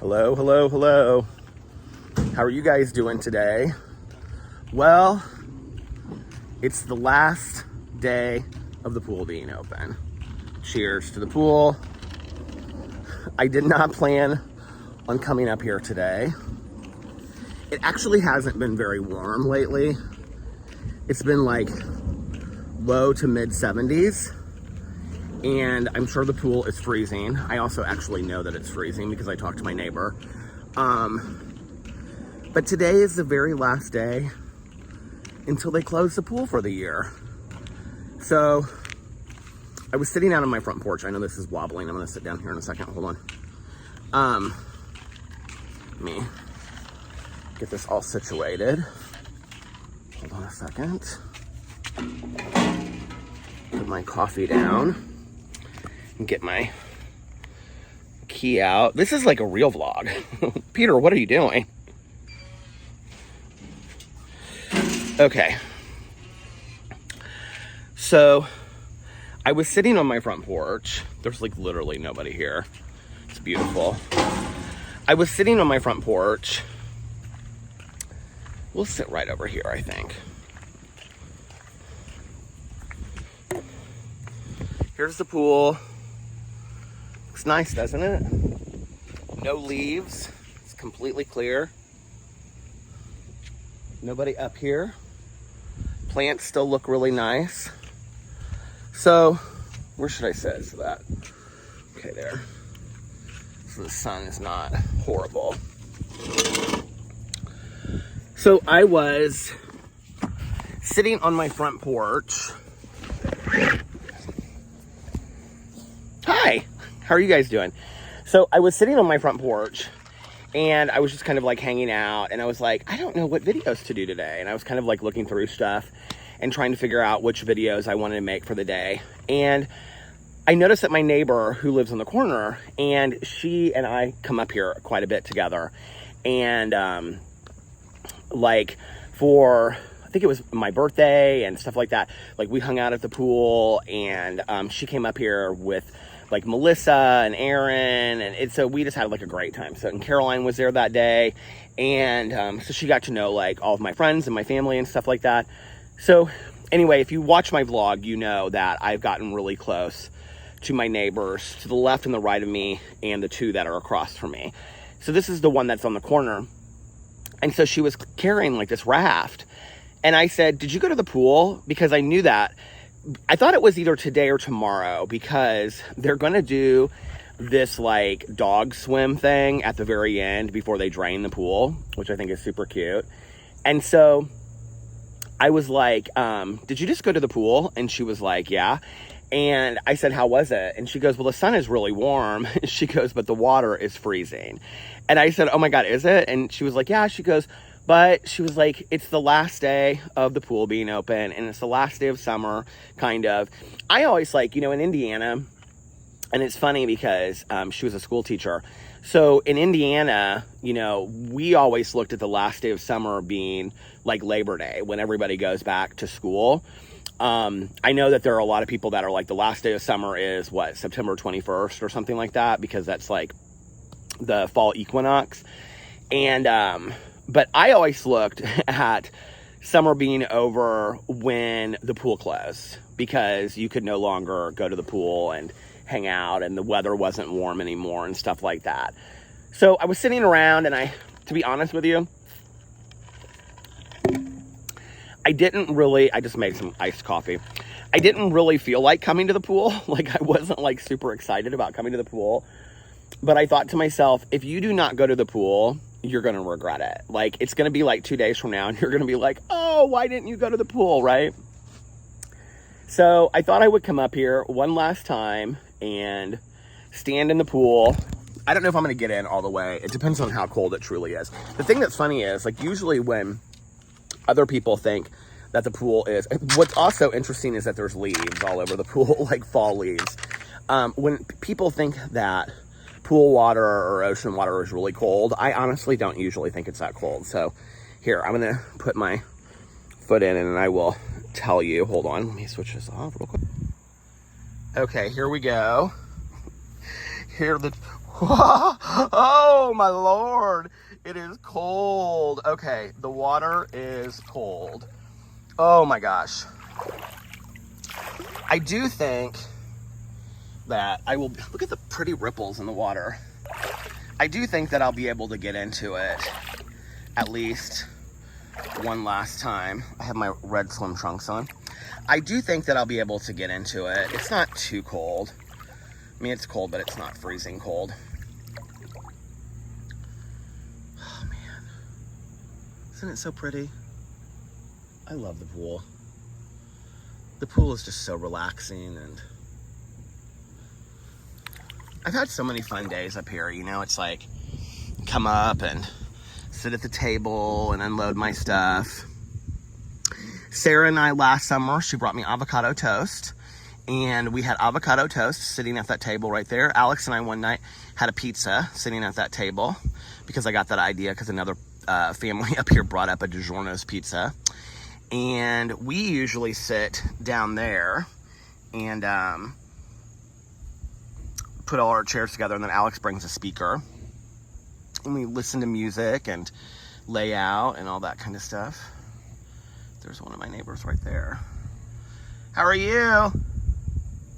Hello, hello, hello. How are you guys doing today? Well, it's the last day of the pool being open. Cheers to the pool. I did not plan on coming up here today. It actually hasn't been very warm lately. It's been like low to mid 70s. And I'm sure the pool is freezing. I also actually know that it's freezing because I talked to my neighbor. But today is the very last day until they close the pool for the year. So I was sitting out on my front porch. I know this is wobbling. I'm gonna sit down here in a second. Hold on. Let me get this all situated. Hold on a second. Put my coffee down. And get my key out. This is like a real vlog. Peter, what are you doing? Okay. So, I was sitting on my front porch. There's like literally nobody here. It's beautiful. I was sitting on my front porch. We'll sit right over here, I think. Here's the pool. Looks nice, doesn't it? No leaves. It's completely clear. Nobody up here. Plants still look really nice. So, where should I sit so that? Okay, there. So the sun is not horrible. So I was sitting on my front porch. Hi. How are you guys doing? So I was sitting on my front porch and I was just kind of like hanging out and I was like, I don't know what videos to do today. And I was kind of like looking through stuff and trying to figure out which videos I wanted to make for the day. And I noticed that my neighbor who lives on the corner, and she and I come up here quite a bit together. And like for, I think it was my birthday and stuff like that. Like we hung out at the pool and she came up here with like Melissa and Aaron, and so we just had like a great time. So, and Caroline was there that day, and so she got to know like all of my friends and my family and stuff like that. So anyway, if you watch my vlog, you know that I've gotten really close to my neighbors to the left and the right of me, and the two that are across from me. So this is the one that's on the corner, and so she was carrying like this raft, and I said, "Did you go to the pool?" Because I knew that. I thought it was either today or tomorrow because they're going to do this like dog swim thing at the very end before they drain the pool, which I think is super cute. And so I was like, did you just go to the pool? And she was like, yeah. And I said, how was it? And she goes, well, the sun is really warm. She goes, but the water is freezing. And I said, oh my God, is it? And she was like, yeah. She goes, but she was like, it's the last day of the pool being open and it's the last day of summer, kind of. I always like, you know, in Indiana, and it's funny because she was a school teacher. So in Indiana, you know, we always looked at the last day of summer being like Labor Day when everybody goes back to school. I know that there are a lot of people that are like the last day of summer is what, September 21st or something like that, because that's like the fall equinox. And, but I always looked at summer being over when the pool closed because you could no longer go to the pool and hang out and the weather wasn't warm anymore and stuff like that. So I was sitting around and to be honest with you, I just made some iced coffee. I didn't really feel like coming to the pool. Like I wasn't like super excited about coming to the pool, but I thought to myself, if you do not go to the pool, you're going to regret it. Like, it's going to be like 2 days from now and you're going to be like, oh, why didn't you go to the pool, right? So I thought I would come up here one last time and stand in the pool. I don't know if I'm going to get in all the way. It depends on how cold it truly is. The thing that's funny is, like, usually when other people think that the pool is, what's also interesting is that there's leaves all over the pool, like fall leaves. When people think that pool water or ocean water is really cold, I honestly don't usually think it's that cold. So here, I'm gonna put my foot in and I will tell you. Hold on, let me switch this off real quick. Okay, here we go. Here the Oh my Lord. It is cold. Okay, the water is cold. Oh my gosh. I do think that I will, look at the pretty ripples in the water. I do think that I'll be able to get into it at least one last time. I have my red swim trunks on. I do think that I'll be able to get into it. It's not too cold. I mean, it's cold, but it's not freezing cold. Oh man, isn't it so pretty? I love the pool. The pool is just so relaxing, and I've had so many fun days up here. You know, it's like come up and sit at the table and unload my stuff. Sarah and I last summer, she brought me avocado toast, and we had avocado toast sitting at that table right there. Alex and I one night had a pizza sitting at that table because I got that idea because another family up here brought up a DiGiorno's pizza. And we usually sit down there and put all our chairs together, and then Alex brings a speaker and we listen to music and lay out and all that kind of stuff. There's one of my neighbors right there. How are you? Fine,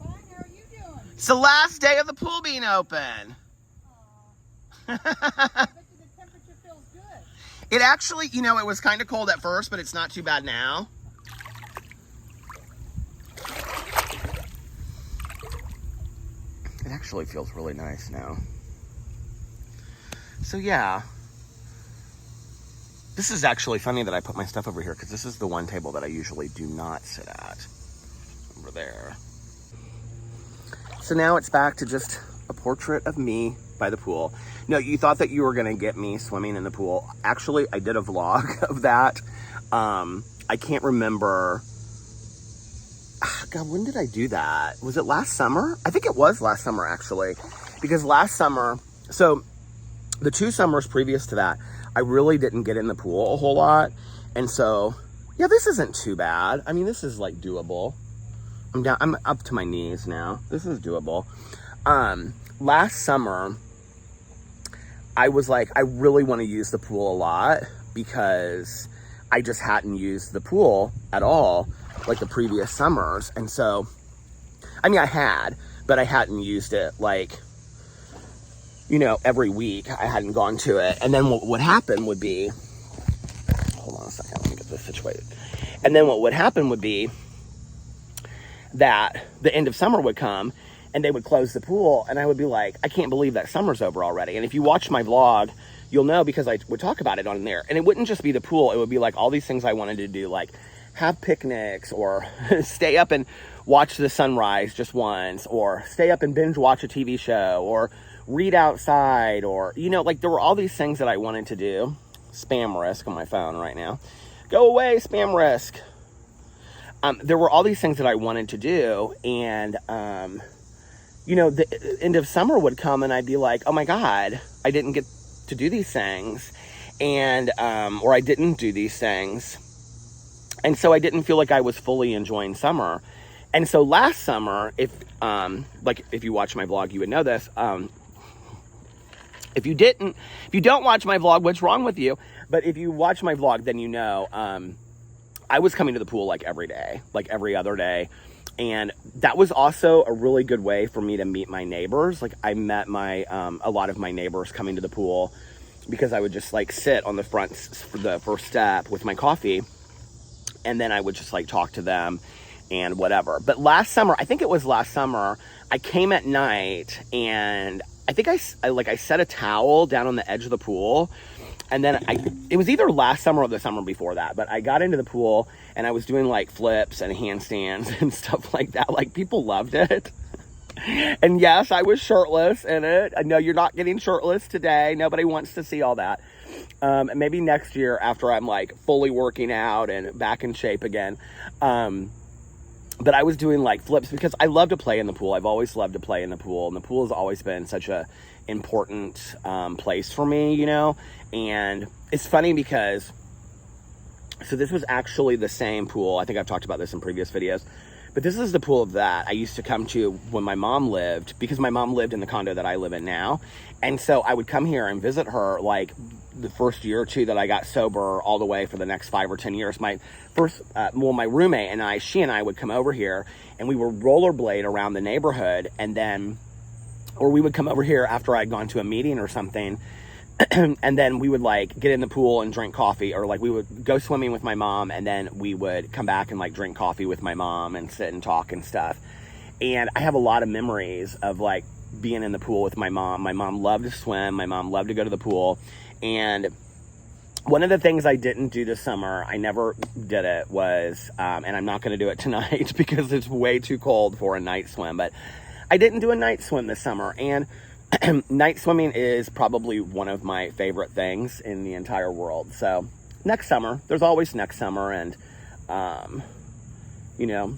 how are you doing? It's the last day of the pool being open. I bet you the temperature feels good. It actually, you know, it was kind of cold at first, but it's not too bad now. It actually feels really nice now. So yeah. This is actually funny that I put my stuff over here because this is the one table that I usually do not sit at. Over there. So now it's back to just a portrait of me by the pool. No, you thought that you were going to get me swimming in the pool. Actually, I did a vlog of that. I can't remember. God, when did I do that? Was it last summer? I think it was last summer, actually. Because last summer, so the 2 summers previous to that, I really didn't get in the pool a whole lot. And so, yeah, this isn't too bad. I mean, this is like doable. I'm up to my knees now. This is doable. Last summer, I was like, I really want to use the pool a lot because I just hadn't used the pool at all like the previous summers. And so, I mean, I had, but I hadn't used it like, you know, every week. I hadn't gone to it. And then what would happen would be, hold on a second, let me get this situated. And then what would happen would be that the end of summer would come and they would close the pool, and I would be like, I can't believe that summer's over already. And if you watch my vlog, you'll know because I would talk about it on there. And it wouldn't just be the pool, it would be like all these things I wanted to do, like have picnics or stay up and watch the sunrise just once, or stay up and binge watch a TV show, or read outside, or, you know, like there were all these things that I wanted to do. Spam risk on my phone right now. Go away, spam risk. There were all these things that I wanted to do, and, you know, the end of summer would come and I'd be like, oh my God, I didn't get to do these things. And, or I didn't do these things. And so I didn't feel like I was fully enjoying summer. And so last summer, if you watch my vlog, you would know this. If you don't watch my vlog, what's wrong with you? But if you watch my vlog, then you know, I was coming to the pool like every day, like every other day. And that was also a really good way for me to meet my neighbors. Like I met a lot of my neighbors coming to the pool because I would just like sit on the first step with my coffee. And then I would just like talk to them and whatever. But last summer, I think it was last summer, I came at night and I think I set a towel down on the edge of the pool. And then it was either last summer or the summer before that, but I got into the pool and I was doing like flips and handstands and stuff like that. Like people loved it. And yes, I was shirtless in it. I know you're not getting shirtless today. Nobody wants to see all that. Maybe next year after I'm like fully working out and back in shape again. But I was doing like flips because I love to play in the pool. I've always loved to play in the pool, and the pool has always been such a important place for me, you know. And it's funny because, so this was actually the same pool. I think I've talked about this in previous videos, But this is the pool that I used to come to when my mom lived, because my mom lived in the condo that I live in now. And so I would come here and visit her like the first year or two that I got sober, all the way for the next 5 or 10 years. My roommate and she and I would come over here and we would rollerblade around the neighborhood, or we would come over here after I'd gone to a meeting or something. And then we would like get in the pool and drink coffee, or like we would go swimming with my mom, and then we would come back and like drink coffee with my mom and sit and talk and stuff. And I have a lot of memories of like being in the pool with my mom. My mom loved to swim. My mom loved to go to the pool. And one of the things I didn't do this summer, I never did it, was, and I'm not going to do it tonight because it's way too cold for a night swim, but I didn't do a night swim this summer. And night swimming is probably one of my favorite things in the entire world. So next summer, there's always next summer, and you know,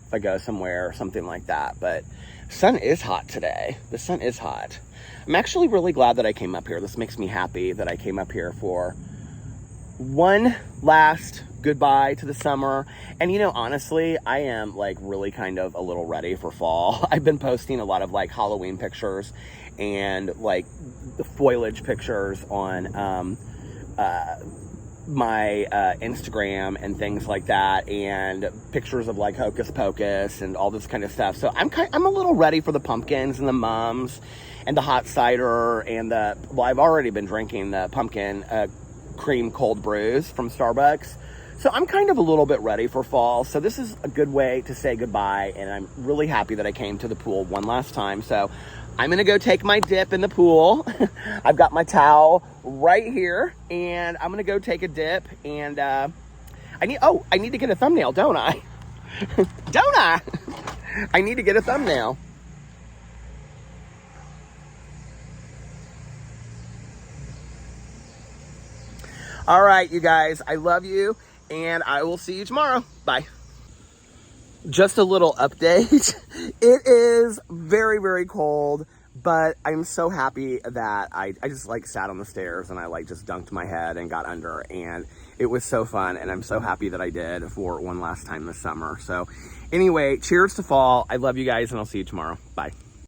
if I go somewhere or something like that. But sun is hot today. The sun is hot. I'm actually really glad that I came up here. This makes me happy that I came up here for one last goodbye to the summer. And you know, honestly, I am like really kind of a little ready for fall. I've been posting a lot of like Halloween pictures and like the foliage pictures on my Instagram and things like that, and pictures of like Hocus Pocus and all this kind of stuff. So I'm a little ready for the pumpkins and the mums and the hot cider and I've already been drinking the pumpkin cream cold brews from Starbucks. So I'm kind of a little bit ready for fall. So this is a good way to say goodbye, and I'm really happy that I came to the pool one last time. So I'm gonna go take my dip in the pool. I've got my towel right here, and I'm gonna go take a dip. And I need to get a thumbnail, don't I? Don't I? I need to get a thumbnail. All right, you guys, I love you, and I will see you tomorrow. Bye. Just a little update. It is very, very cold, but I'm so happy that I just like sat on the stairs and I like just dunked my head and got under, and it was so fun, and I'm so happy that I did for one last time this summer. So anyway, cheers to fall. I love you guys, and I'll see you tomorrow. Bye.